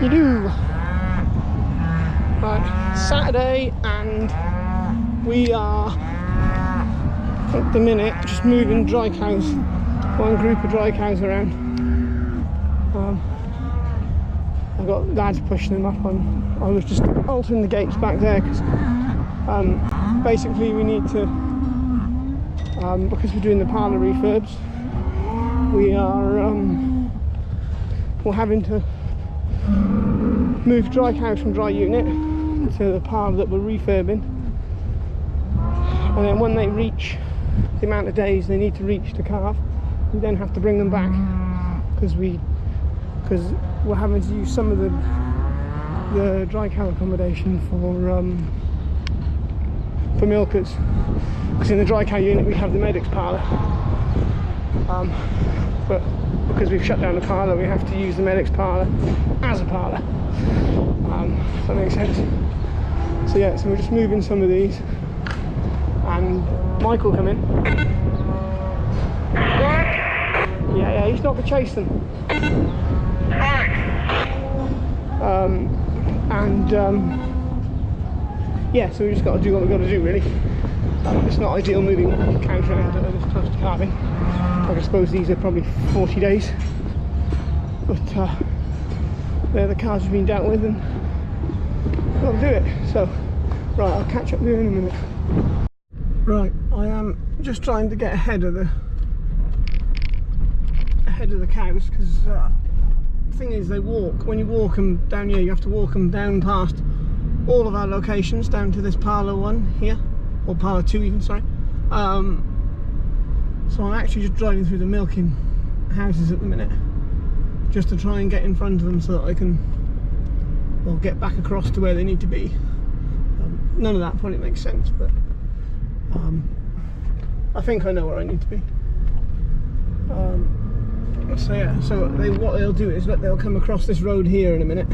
You do. Right, Saturday, and we are at the minute just moving dry cows, one group of dry cows around. I've got lads pushing them up on. I was just altering the gates back there because basically we need to, because we're doing the parlour refurbs, we're having to move dry cows from dry unit to the parlour that we're refurbing, and then when they reach the amount of days they need to reach to calve, we then have to bring them back because we're having to use some of the dry cow accommodation for milkers, because in the dry cow unit we have the medics parlour, but because we've shut down the parlour we have to use the medics parlour as a parlour. If that makes sense. So yeah, so we're just moving some of these, and Mike will come in. Yeah, he's not to chase them. Yeah, so we just got to do what we've got to do, really. It's not ideal moving cows around this close to calving. I suppose these are probably 40 days, but they're the cows have been dealt with, and got to do it. So, right, I'll catch up with you in a minute. Right, I am just trying to get ahead of the cows, because the thing is, they walk. When you walk them down here, you have to walk them down past all of our locations down to this parlour 1 here, or parlour 2 even, sorry. So I'm actually just driving through the milking houses at the minute, just to try and get in front of them so that I can, well, get back across to where they need to be. None of that probably makes sense, but I think I know where I need to be. So yeah, so what they'll do is they'll come across this road here in a minute.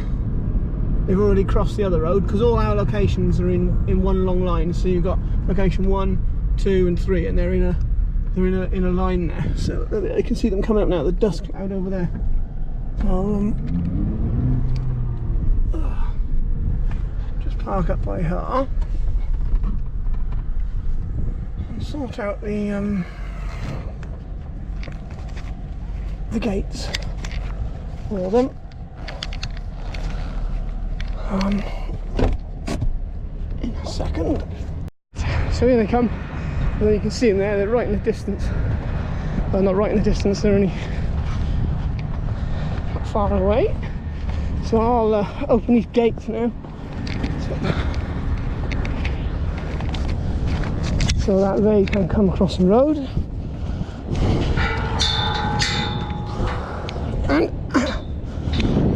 They've already crossed the other road, because all our locations are in one long line. So you've got location 1, 2 and 3, and they're in a line there. So I can see them coming up now, the dust cloud over there. I'll just park up by her and sort out the gates for them. In a second. So here they come, and then you can see them there. They're right in the distance. Well, not right in the distance, they're only not far away. So I'll open these gates now, so that they can come across the road and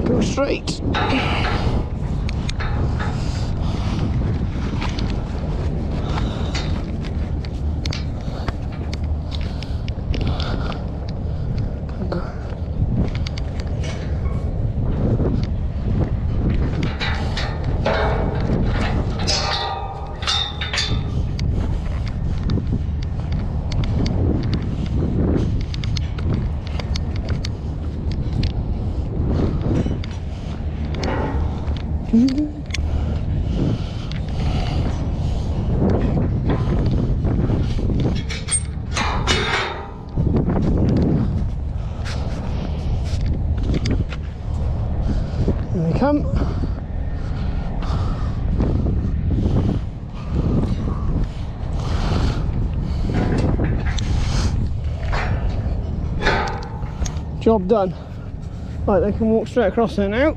go straight. Here they come. Job done. Right, they can walk straight across there now.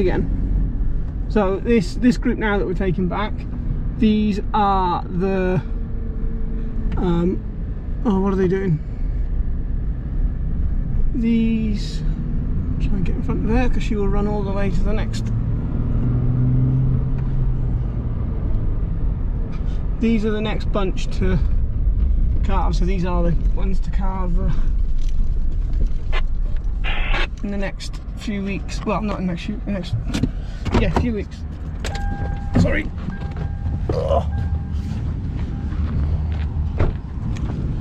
again. So this group now that we're taking back, these are the oh, what are they doing? These, try and get in front of her because she will run all the way to the next. These are the next bunch to carve, so these are the ones to carve in the next few weeks. Well, not in the next few weeks. Sorry. Ugh.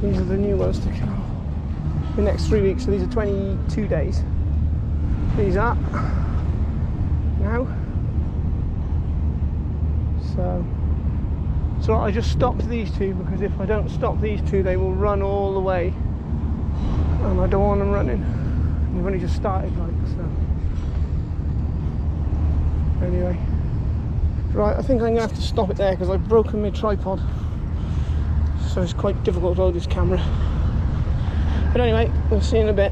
These are the new ones to carve the next 3 weeks, so these are 22 days. These are now. So I just stopped these two because if I don't stop these two, they will run all the way, and I don't want them running. We've only just started, like, so. Anyway, right, I think I'm gonna have to stop it there because I've broken my tripod, so it's quite difficult to hold this camera. But anyway, we'll see you in a bit.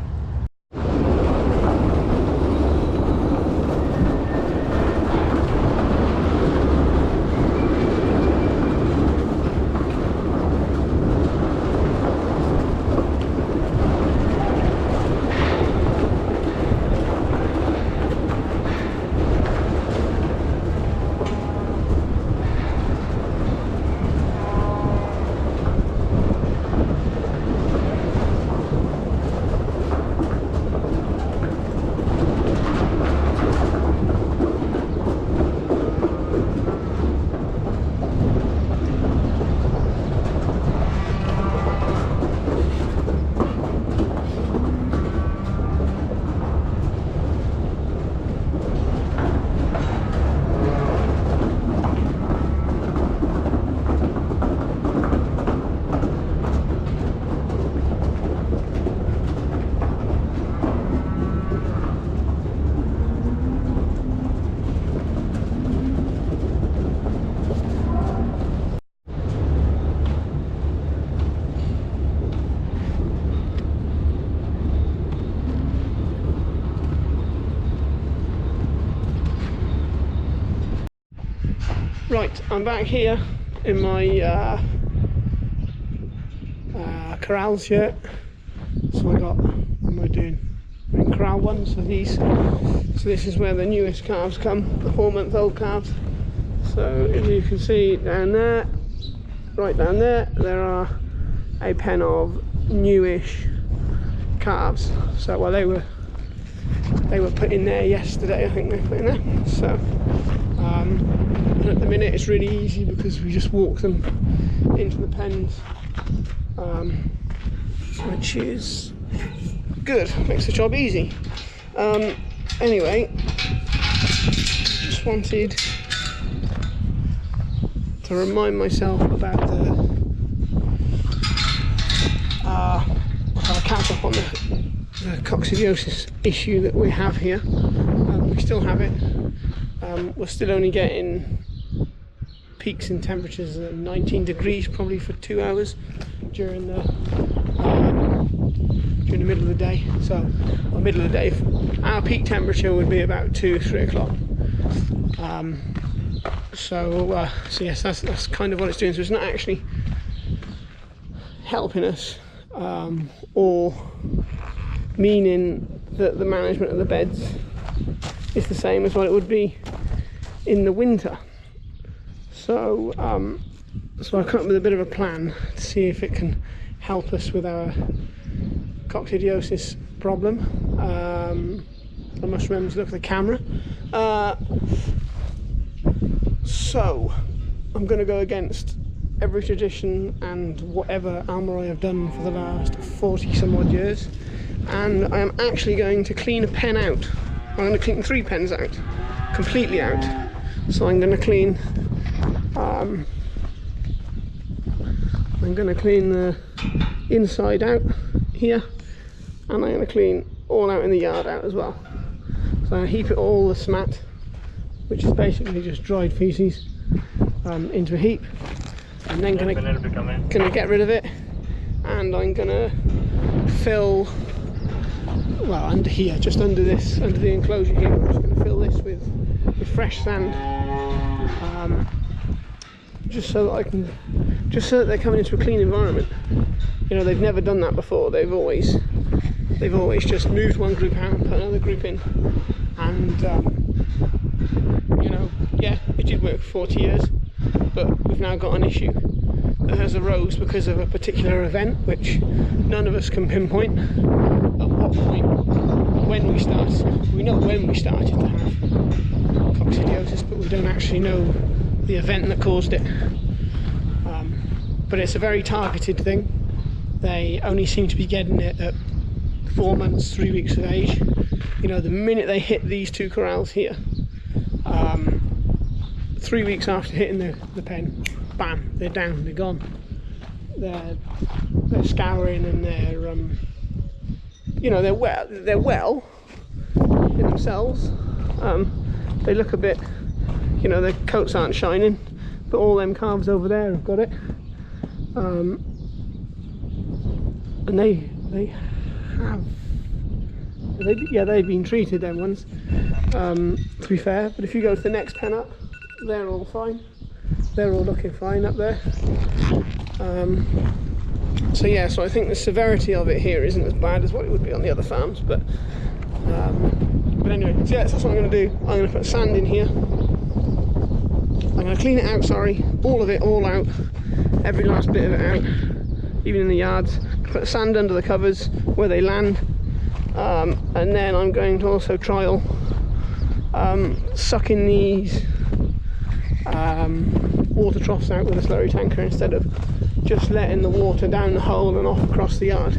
Right, I'm back here in my corral shirt. So I got, what am I doing? I'm in corral 1, so this is where the newest calves come, the 4-month-old calves. So as you can see down there, right down there, there are a pen of newish calves. So well, they were put in there yesterday, I think they put in there. So and at the minute it's really easy because we just walk them into the pens, which is good, makes the job easy. Anyway, just wanted to remind myself about the catch up on the coccidiosis issue that we have here. We still have it. We're still only getting peaks in temperatures at 19 degrees probably for 2 hours during the middle of the day. So middle of the day, our peak temperature would be about 2-3 o'clock. So yes, that's kind of what it's doing. So it's not actually helping us, or meaning that the management of the beds is the same as what it would be in the winter. So so I've come up with a bit of a plan to see if it can help us with our coccidiosis problem. I must remember to look at the camera. So I'm going to go against every tradition and whatever armour I have done for the last 40 some odd years, and I am actually going to clean a pen out. I'm going to clean 3 pens out, completely out. So I'm going to clean the inside out here, and I'm going to clean all out in the yard out as well. So I heap it all, the smat, which is basically just dried feces, into a heap, and then gonna get rid of it, and I'm gonna fill well, under here, just under this, under the enclosure here. I'm just going to fill this with fresh sand, just so that they're coming into a clean environment. You know, they've never done that before. They've always just moved one group out and put another group in, and you know, yeah, it did work for 40 years, but we've now got an issue that has arose because of a particular event which none of us can pinpoint at what point, when we started. We know when we started to have coccidiosis, but we don't actually know the event that caused it. But it's a very targeted thing. They only seem to be getting it at 4 months, 3 weeks of age. You know, the minute they hit these 2 corrals here, 3 weeks after hitting the pen, bam, they're down, they're gone. They're scouring, and they're you know, they're well in themselves. They look a bit, you know, their coats aren't shining, but all them calves over there have got it. And they've been treated, them ones, to be fair. But if you go to the next pen up, they're all fine. They're all looking fine up there. So yeah, so I think the severity of it here isn't as bad as what it would be on the other farms, but anyway, so yeah, that's what I'm going to do. I'm going to put sand in here. I'm going to clean it out, all of it, all out, every last bit of it out, even in the yards. Put sand under the covers where they land, and then I'm going to also trial sucking these water troughs out with a slurry tanker instead of just letting the water down the hole and off across the yard,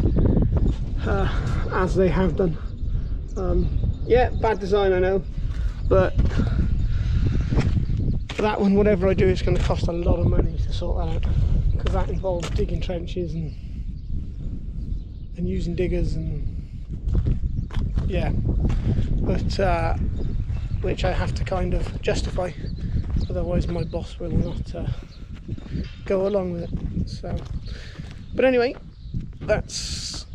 as they have done. Yeah, bad design, I know, but for that one, whatever I do, it's going to cost a lot of money to sort that out, because that involves digging trenches and using diggers, and yeah, but which I have to kind of justify, otherwise my boss will not go along with it. So, but anyway, that's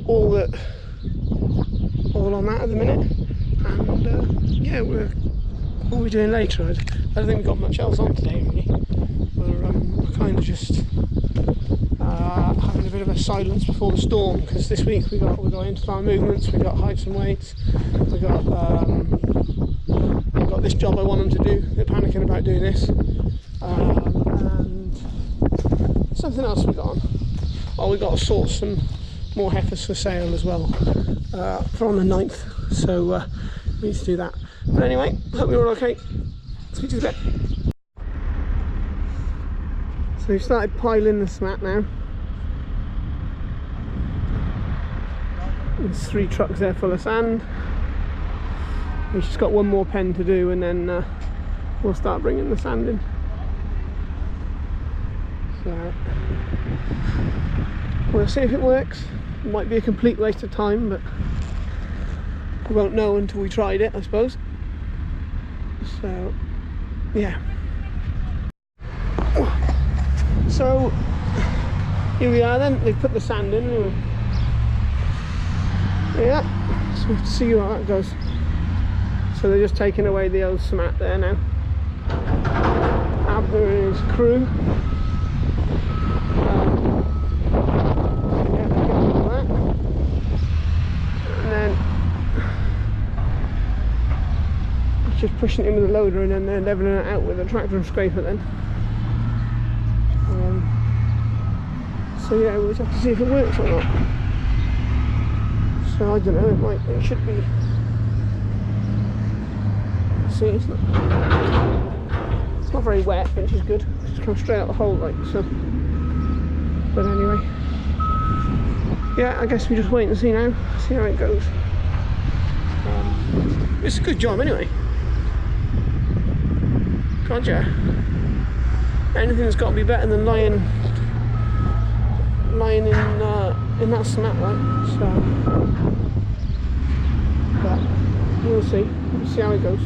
all on that at the minute, and yeah, what are we doing later? I don't think we've got much else on today, really. We're kind of just having a bit of a silence before the storm, because this week we got inter-farm movements, we got heights and weights, we got this job I want them to do. They're panicking about doing this, and something else we got on. Oh, we got to sort some more heifers for sale as well, for on the 9th, so we need to do that. But anyway, hope you're all okay. Speak to you in a bit. So we've started piling the smat now. There's 3 trucks there full of sand. We've just got one more pen to do, and then we'll start bringing the sand in. So we'll see if it works. It might be a complete waste of time, but we won't know until we tried it, I suppose. So yeah. So here we are then. They've put the sand in anyway. Yeah, so we'll have to see how that goes. So they're just taking away the old smat there now. Abner and his crew. Yeah, get all that. And then just pushing it in with the loader, and then they're levelling it out with a tractor and scraper then. So yeah, we'll just have to see if it works or not. So I don't know, it should be. See, it's not very wet, which is good. It's just come straight out the hole, like so. But anyway, yeah, I guess we just wait and see now, see how it goes. It's a good job anyway. God, yeah. Anything's got to be better than lying in that cement, right? So, but we'll see how it goes.